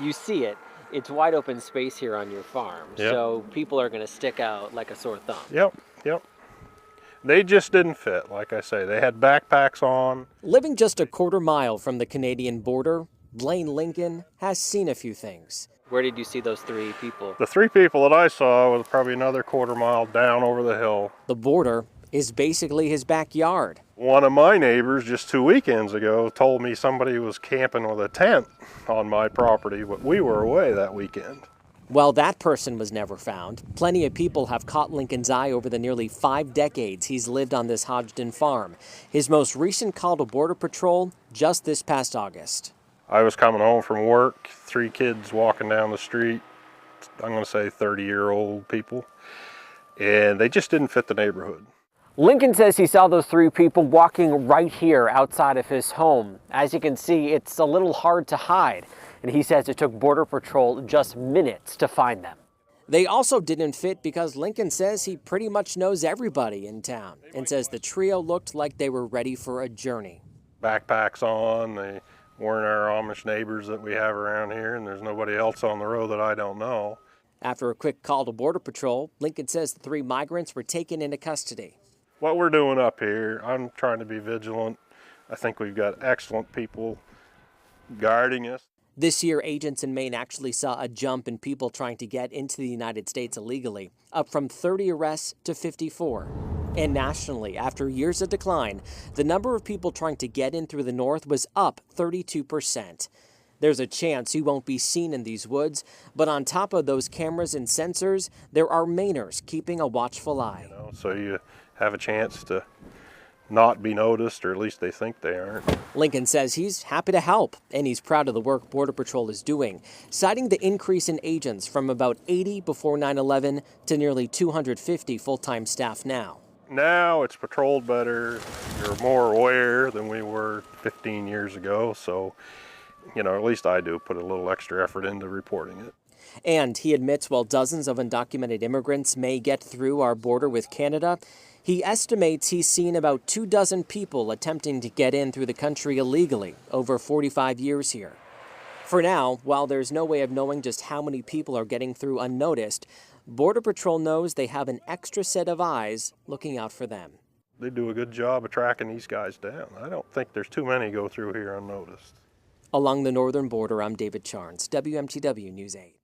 you see it. It's wide open space here on your farm, Yep. so people are going to stick out like a sore thumb. Yep, yep. They just didn't fit, like I say. They had backpacks on. Living just a quarter-mile from the Canadian border, Blaine Lincoln has seen a few things. Where did you see those 3 people? The 3 people that I saw was probably another quarter-mile down over the hill. The border is basically his backyard. One of my neighbors just 2 weekends ago told me somebody was camping with a tent on my property, but we were away that weekend. While that person was never found, plenty of people have caught Lincoln's eye over the nearly 5 decades he's lived on this Hodgdon farm. His most recent call to Border Patrol just this past August. I was coming home from work, 3 kids walking down the street, I'm going to say 30-year-old people, and they just didn't fit the neighborhood. Lincoln says he saw those 3 people walking right here outside of his home. As you can see, it's a little hard to hide, and he says it took Border Patrol just minutes to find them. They also didn't fit because Lincoln says he pretty much knows everybody in town and says the trio looked like they were ready for a journey. Backpacks on, they weren't our Amish neighbors that we have around here, and there's nobody else on the road that I don't know. After a quick call to Border Patrol, Lincoln says the 3 migrants were taken into custody. What we're doing up here, I'm trying to be vigilant. I think we've got excellent people guarding us. This year, agents in Maine actually saw a jump in people trying to get into the United States illegally, up from 30 arrests to 54. And nationally, after years of decline, the number of people trying to get in through the north was up 32%. There's a chance you won't be seen in these woods, but on top of those cameras and sensors, there are Mainers keeping a watchful eye. So you have a chance to not be noticed, or at least they think they aren't. Lincoln says he's happy to help, and he's proud of the work Border Patrol is doing, citing the increase in agents from about 80 before 9/11 to nearly 250 full-time staff now. Now it's patrolled better. You're more aware than we were 15 years ago, so at least I do put a little extra effort into reporting it. And he admits while dozens of undocumented immigrants may get through our border with Canada, he estimates he's seen about 24 people attempting to get in through the country illegally over 45 years here. For now, while there's no way of knowing just how many people are getting through unnoticed, Border Patrol knows they have an extra set of eyes looking out for them. They do a good job of tracking these guys down. I don't think there's too many go through here unnoticed. Along the northern border, I'm David Charnes, WMTW News 8.